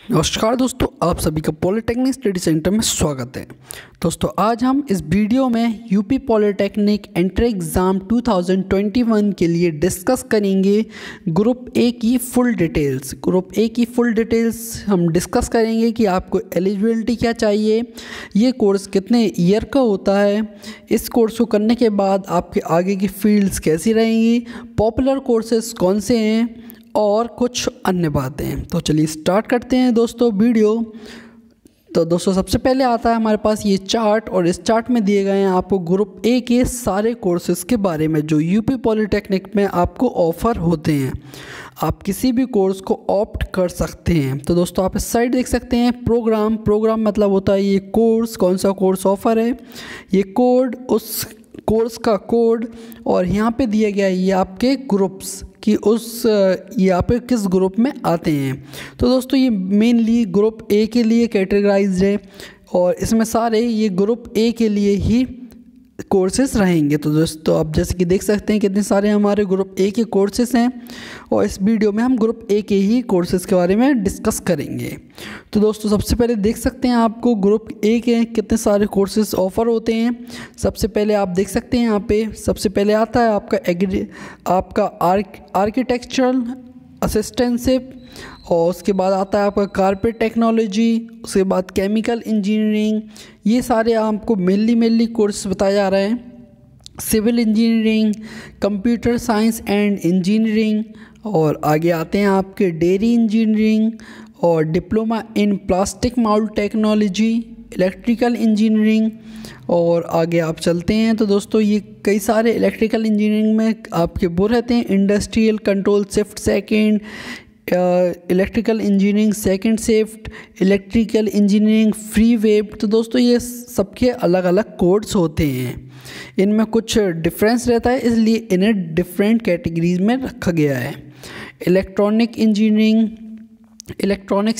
नमस्कार दोस्तों, आप सभी का पॉलिटेक्निक स्टडी सेंटर में स्वागत है। दोस्तों आज हम इस वीडियो में यूपी पॉलिटेक्निक एंट्री एग्ज़ाम 2021 के लिए डिस्कस करेंगे ग्रुप ए की फुल डिटेल्स। ग्रुप ए की फुल डिटेल्स हम डिस्कस करेंगे कि आपको एलिजिबिलिटी क्या चाहिए, ये कोर्स कितने ईयर का होता है, इस कोर्स को करने के बाद आपके आगे की फील्ड्स कैसी रहेंगी, पॉपुलर कोर्सेज कौन से हैं और कुछ अन्य बातें। तो चलिए स्टार्ट करते हैं दोस्तों वीडियो। तो दोस्तों सबसे पहले आता है हमारे पास ये चार्ट, और इस चार्ट में दिए गए हैं आपको ग्रुप ए के सारे कोर्सेज़ के बारे में जो यूपी पॉलिटेक्निक में आपको ऑफ़र होते हैं। आप किसी भी कोर्स को ऑप्ट कर सकते हैं। तो दोस्तों आप इस साइड देख सकते हैं प्रोग्राम मतलब होता है ये कोर्स, कौन सा कोर्स ऑफ़र है, ये कोड, उस कोर्स का कोड, और यहाँ पे दिया गया है ये आपके ग्रुप्स कि उस यहाँ पे किस ग्रुप में आते हैं। तो दोस्तों ये मेनली ग्रुप ए के लिए कैटेगराइज्ड है और इसमें सारे ये ग्रुप ए के लिए ही कोर्सेज रहेंगे। तो दोस्तों आप जैसे कि देख सकते हैं कितने सारे हमारे ग्रुप ए के कोर्सेज हैं और इस वीडियो में हम ग्रुप ए के ही कोर्सेज के बारे में डिस्कस करेंगे। तो दोस्तों सबसे पहले देख सकते हैं आपको ग्रुप ए के कितने सारे कोर्सेज ऑफ़र होते हैं। सबसे पहले आप देख सकते हैं यहाँ पे सबसे पहले आता है आपका आर्किटेक्चरल असिस्टेंटशिप, और उसके बाद आता है आपका कारपेट टेक्नोलॉजी, उसके बाद केमिकल इंजीनियरिंग। ये सारे आपको मेनली कोर्स बताए जा रहे हैं। Civil engineering, computer science and engineering, और आगे आते हैं आपके डेयरी इंजीनियरिंग और diploma in plastic mould technology, electrical engineering, और आगे आप चलते हैं। तो दोस्तों ये कई सारे इलेक्ट्रिकल इंजीनियरिंग में आपके वो रहते हैं industrial control shift second, electrical engineering second shift, electrical engineering free web. तो दोस्तों ये सबके अलग अलग कोड्स होते हैं, इनमें कुछ डिफरेंस रहता है इसलिए इन्हें डिफरेंट कैटेगरीज में रखा गया है। Electronics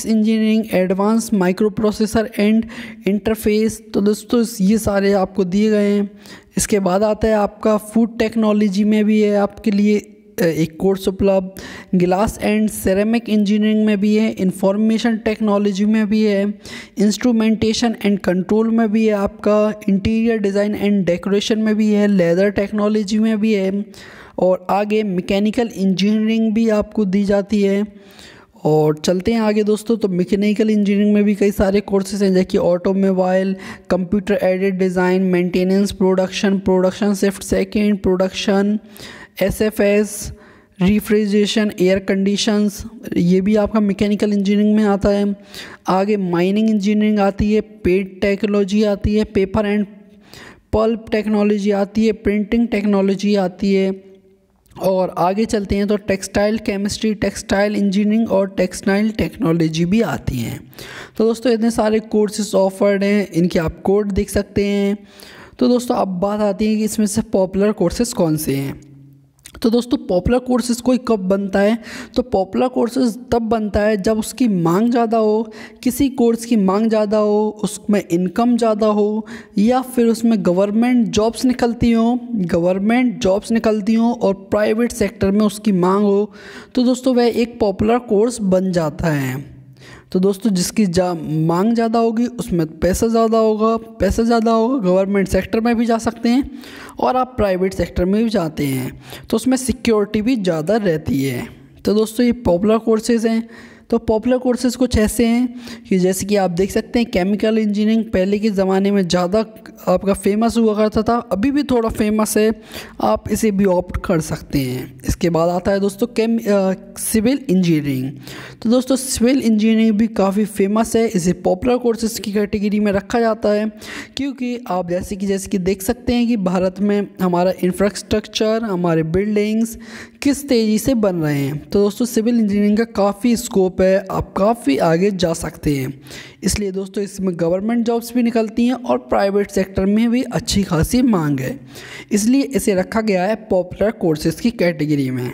engineering, advance micro processor and interface. तो दोस्तों ये सारे आपको दिए गए हैं। इसके बाद आता है आपका फूड टेक्नोलॉजी में भी है आपके लिए एक कोर्स उपलब्ध, ग्लास एंड सेरेमिक इंजीनियरिंग में भी है, इंफॉर्मेशन टेक्नोलॉजी में भी है, इंस्ट्रूमेंटेशन एंड कंट्रोल में भी है, आपका इंटीरियर डिज़ाइन एंड डेकोरेशन में भी है, लेदर टेक्नोलॉजी में भी है, और आगे मैकेनिकल इंजीनियरिंग भी आपको दी जाती है। और चलते हैं आगे दोस्तों। तो मैकेनिकल इंजीनियरिंग में भी कई सारे कोर्सेज हैं जैसे कि automobile, computer aided design, maintenance, production shift second, production, SFS, refrigeration, air conditions, ये भी आपका मैकेनिकल इंजीनियरिंग में आता है। आगे माइनिंग इंजीनियरिंग आती है, पेट टेक्नोलॉजी आती है, पेपर एंड पल्प टेक्नोलॉजी आती है, प्रिंटिंग टेक्नोलॉजी आती है, और आगे चलते हैं तो टेक्सटाइल केमिस्ट्री, टेक्सटाइल इंजीनियरिंग और टेक्सटाइल टेक्नोलॉजी भी आती हैं। तो दोस्तों इतने सारे कोर्सेज ऑफर्ड हैं, इनके आप कोड देख सकते हैं। तो दोस्तों अब बात आती है कि इसमें से पॉपुलर कोर्सेज कौन से हैं। तो दोस्तों पॉपुलर कोर्सेज़ कोई कब बनता है, तो पॉपुलर कोर्सेज़ तब बनता है जब उसकी मांग ज़्यादा हो, किसी कोर्स की मांग ज़्यादा हो, उसमें इनकम ज़्यादा हो, या फिर उसमें गवर्नमेंट जॉब्स निकलती हों और प्राइवेट सेक्टर में उसकी मांग हो, तो दोस्तों वह एक पॉपुलर कोर्स बन जाता है। तो दोस्तों जिसकी मांग ज़्यादा होगी उसमें पैसा ज़्यादा होगा, गवर्नमेंट सेक्टर में भी जा सकते हैं और आप प्राइवेट सेक्टर में भी जाते हैं, तो उसमें सिक्योरिटी भी ज़्यादा रहती है। तो दोस्तों ये पॉपुलर कोर्सेज़ हैं। तो पॉपुलर कोर्सेज़ कुछ ऐसे हैं कि जैसे कि आप देख सकते हैं केमिकल इंजीनियरिंग पहले के ज़माने में ज़्यादा आपका फेमस हुआ करता था, अभी भी थोड़ा फेमस है, आप इसे भी ऑप्ट कर सकते हैं। इसके बाद आता है दोस्तों सिविल इंजीनियरिंग। तो दोस्तों सिविल इंजीनियरिंग भी काफ़ी फेमस है, इसे पॉपुलर कोर्सेज़ की कैटेगरी में रखा जाता है क्योंकि आप जैसे कि देख सकते हैं कि भारत में हमारा इंफ्रास्ट्रक्चर, हमारे बिल्डिंग्स किस तेज़ी से बन रहे हैं। तो दोस्तों सिविल इंजीनियरिंग का काफ़ी स्कोप है, आप काफ़ी आगे जा सकते हैं। इसलिए दोस्तों इसमें गवर्नमेंट जॉब्स भी निकलती हैं और प्राइवेट सेक्टर में भी अच्छी खासी मांग है, इसलिए इसे रखा गया है पॉपुलर कोर्सेज़ की कैटेगरी में।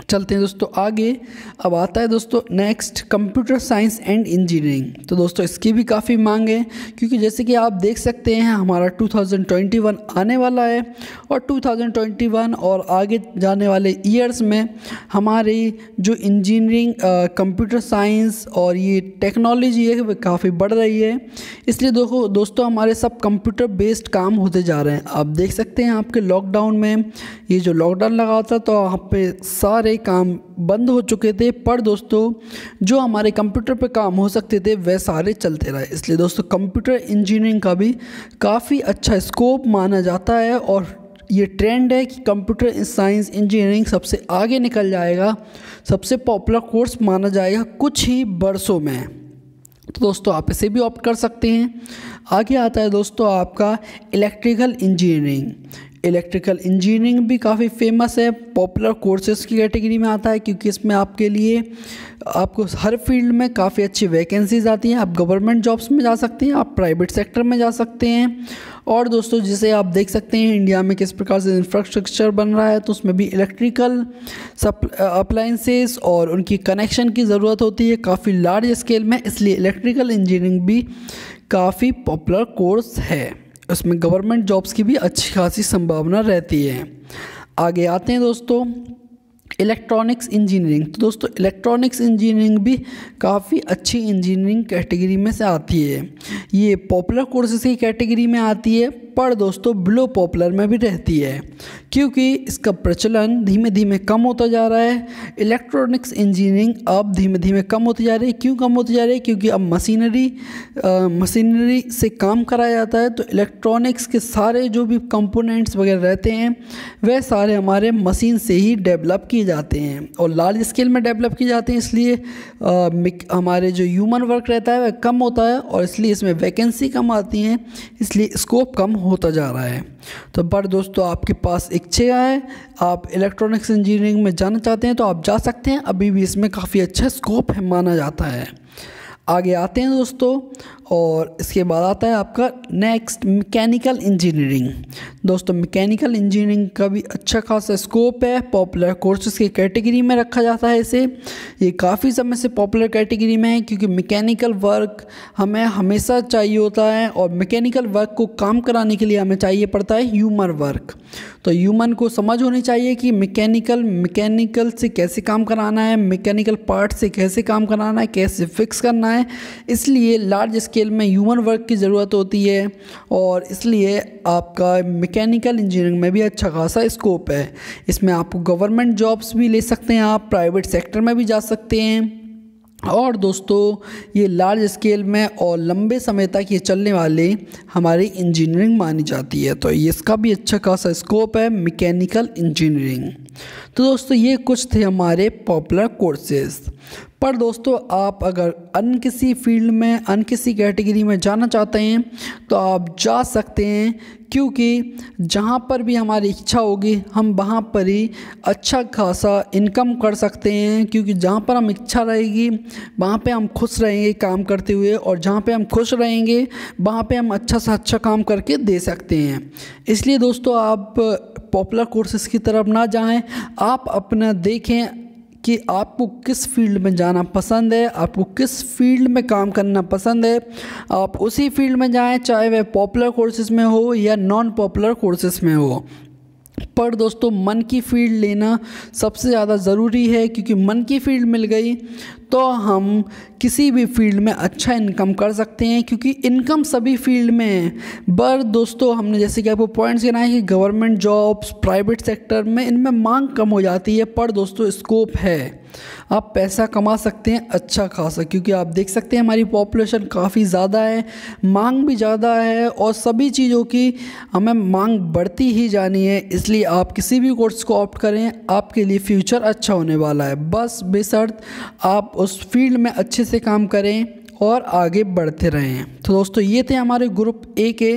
चलते हैं दोस्तों आगे। अब आता है दोस्तों next computer science and engineering. तो दोस्तों इसकी भी काफ़ी मांग है, क्योंकि जैसे कि आप देख सकते हैं हमारा 2021 आने वाला है, और 2021 और आगे जाने वाले ईयर्स में हमारी जो इंजीनियरिंग, कंप्यूटर साइंस और ये टेक्नोलॉजी है वो काफ़ी बढ़ रही है। इसलिए दोस्तों हमारे सब कंप्यूटर बेस्ड काम होते जा रहे हैं। आप देख सकते हैं आपके लॉकडाउन में, ये जो लॉकडाउन लगा था तो वहाँ पे सारे काम बंद हो चुके थे, पर दोस्तों जो हमारे कंप्यूटर पे काम हो सकते थे वह सारे चलते रहे। इसलिए दोस्तों कंप्यूटर इंजीनियरिंग का भी काफ़ी अच्छा स्कोप माना जाता है, और ये ट्रेंड है कि कंप्यूटर साइंस इंजीनियरिंग सबसे आगे निकल जाएगा, सबसे पॉपुलर कोर्स माना जाएगा कुछ ही वर्षों में। तो दोस्तों आप इसे भी ऑप्ट कर सकते हैं। आगे आता है दोस्तों आपका इलेक्ट्रिकल इंजीनियरिंग। इलेक्ट्रिकल इंजीनियरिंग भी काफ़ी फेमस है, पॉपुलर कोर्सेज़ की कैटेगरी में आता है, क्योंकि इसमें आपके लिए आपको हर फील्ड में काफ़ी अच्छी वैकेंसीज आती हैं। आप गवर्नमेंट जॉब्स में जा सकते हैं, आप प्राइवेट सेक्टर में जा सकते हैं। और दोस्तों जिसे आप देख सकते हैं इंडिया में किस प्रकार से इंफ्रास्ट्रक्चर बन रहा है, तो उसमें भी इलेक्ट्रिकल अप्लायंसेस और उनकी कनेक्शन की ज़रूरत होती है काफ़ी लार्ज स्केल में। इसलिए इलेक्ट्रिकल इंजीनियरिंग भी काफ़ी पॉपुलर कोर्स है, उसमें गवर्नमेंट जॉब्स की भी अच्छी खासी संभावना रहती है। आगे आते हैं दोस्तों इलेक्ट्रॉनिक्स इंजीनियरिंग। तो दोस्तों इलेक्ट्रॉनिक्स इंजीनियरिंग भी काफ़ी अच्छी इंजीनियरिंग कैटेगरी में से आती है। ये पॉपुलर कोर्सेज की कैटेगरी में आती है, पर दोस्तों बिलो पॉपुलर में भी रहती है, क्योंकि इसका प्रचलन धीमे धीमे कम होता जा रहा है। इलेक्ट्रॉनिक्स इंजीनियरिंग अब धीमे धीमे कम होती जा रही है। क्यों कम होती जा रही है? क्योंकि अब मशीनरी से काम कराया जाता है, तो इलेक्ट्रॉनिक्स के सारे जो भी कंपोनेंट्स वगैरह रहते हैं वह सारे हमारे मशीन से ही डेवलप किए जाते हैं और लार्ज स्केल में डेवलप किए जाते हैं। इसलिए हमारे जो ह्यूमन वर्क रहता है वह कम होता है, और इसलिए इसमें वैकेंसी कम आती हैं, इसलिए स्कोप कम होता जा रहा है। तो पर दोस्तों आपके पास इच्छा है, आप इलेक्ट्रॉनिक्स इंजीनियरिंग में जाना चाहते हैं तो आप जा सकते हैं, अभी भी इसमें काफ़ी अच्छा स्कोप है माना जाता है। आगे आते हैं दोस्तों, और इसके बाद आता है आपका नेक्स्ट मैकेनिकल इंजीनियरिंग। दोस्तों मैकेनिकल इंजीनियरिंग का भी अच्छा खासा स्कोप है, पॉपुलर कोर्सेज की कैटेगरी में रखा जाता है इसे। ये काफ़ी समय से पॉपुलर कैटेगरी में है, क्योंकि मैकेनिकल वर्क हमें हमेशा चाहिए होता है, और मैकेनिकल वर्क को काम कराने के लिए हमें चाहिए पड़ता है ह्यूमन वर्क। तो ह्यूमन को समझ होनी चाहिए कि मैकेनिकल से कैसे काम कराना है, मैकेनिकल पार्ट से कैसे काम कराना है, कैसे फिक्स करना है। इसलिए लार्ज स्केल में ह्यूमन वर्क की ज़रूरत होती है, और इसलिए आपका मैकेनिकल इंजीनियरिंग में भी अच्छा खासा स्कोप है। इसमें आप गवर्नमेंट जॉब्स भी ले सकते हैं, आप प्राइवेट सेक्टर में भी जा सकते हैं, और दोस्तों ये लार्ज स्केल में और लंबे समय तक ये चलने वाले हमारी इंजीनियरिंग मानी जाती है। तो इसका भी अच्छा खासा स्कोप है मैकेनिकल इंजीनियरिंग। तो दोस्तों ये कुछ थे हमारे पॉपुलर कोर्सेज। पर दोस्तों आप अगर अन्य किसी फील्ड में, अन्य किसी कैटेगरी में जाना चाहते हैं तो आप जा सकते हैं, क्योंकि जहाँ पर भी हमारी इच्छा होगी हम वहाँ पर ही अच्छा खासा इनकम कर सकते हैं, क्योंकि जहाँ पर हम इच्छा रहेगी वहाँ पे हम खुश रहेंगे काम करते हुए, और जहाँ पे हम खुश रहेंगे वहाँ पे हम अच्छा से अच्छा काम करके दे सकते हैं। इसलिए दोस्तों आप पॉपुलर कोर्सेज की तरफ ना जाएं, आप अपना देखें कि आपको किस फील्ड में जाना पसंद है, आपको किस फील्ड में काम करना पसंद है, आप उसी फील्ड में जाएं, चाहे वह पॉपुलर कोर्सेज में हो या नॉन पॉपुलर कोर्सेज में हो। पर दोस्तों मन की फील्ड लेना सबसे ज़्यादा ज़रूरी है, क्योंकि मन की फील्ड मिल गई तो हम किसी भी फील्ड में अच्छा इनकम कर सकते हैं, क्योंकि इनकम सभी फील्ड में है। पर दोस्तों हमने जैसे कि आपको पॉइंट्स गिनाए कि गवर्नमेंट जॉब्स, प्राइवेट सेक्टर में इनमें मांग कम हो जाती है, पर दोस्तों स्कोप है, आप पैसा कमा सकते हैं अच्छा खासा, क्योंकि आप देख सकते हैं हमारी पॉपुलेशन काफ़ी ज़्यादा है, मांग भी ज़्यादा है, और सभी चीज़ों की हमें मांग बढ़ती ही जानी है। इसलिए आप किसी भी कोर्स को ऑप्ट करें, आपके लिए फ्यूचर अच्छा होने वाला है, बस बेशर्त आप उस फील्ड में अच्छे से काम करें और आगे बढ़ते रहें। तो दोस्तों ये थे हमारे ग्रुप ए के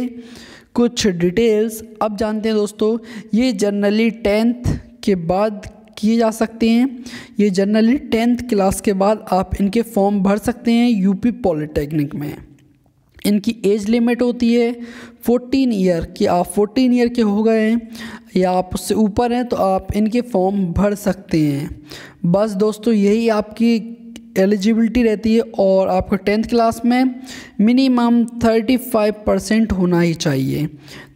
कुछ डिटेल्स। अब जानते हैं दोस्तों ये जनरली 10th के बाद किए जा सकते हैं। ये जनरली 10th क्लास के बाद आप इनके फॉर्म भर सकते हैं यूपी पॉलिटेक्निक में। इनकी एज लिमिट होती है 14 ईयर कि आप 14 ईयर के हो गए हैं या आप उससे ऊपर हैं तो आप इनके फॉर्म भर सकते हैं। बस दोस्तों यही आपकी एलिजिबिलिटी रहती है और आपको 10th क्लास में मिनिमम 35% होना ही चाहिए।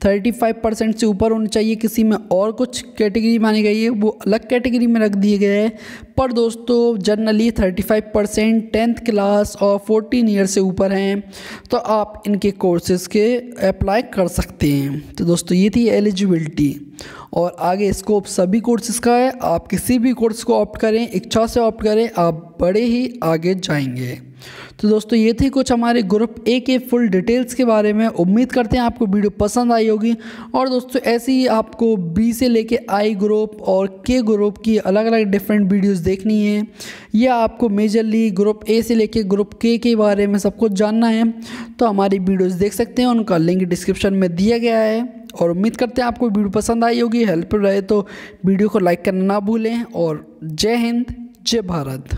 35% से ऊपर होना चाहिए। किसी में और कुछ कैटेगरी मानी गई है वो अलग कैटेगरी में रख दिए गए हैं, पर दोस्तों जनरली 35% 10th क्लास और 14 ईयर से ऊपर हैं तो आप इनके कोर्सेज़ के अप्लाई कर सकते हैं। तो दोस्तों ये थी एलिजिबिलिटी और आगे स्कोप सभी कोर्सेज़ का है। आप किसी भी कोर्स को ऑप्ट करें, इच्छा से ऑप्ट करें, आप बड़े ही आगे जाएंगे। तो दोस्तों ये थी कुछ हमारे ग्रुप ए के फुल डिटेल्स के बारे में। उम्मीद करते हैं आपको वीडियो पसंद आई होगी और दोस्तों ऐसे ही आपको बी से लेके आई ग्रुप और के ग्रुप की अलग अलग डिफरेंट वीडियोस देखनी है या आपको मेजरली ग्रुप ए से लेके ग्रुप के बारे में सब कुछ जानना है तो हमारी वीडियोज़ देख सकते हैं, उनका लिंक डिस्क्रिप्शन में दिया गया है। और उम्मीद करते हैं आपको वीडियो पसंद आई होगी, हेल्पफुल रहे तो वीडियो को लाइक करना ना भूलें। और जय हिंद, जय भारत।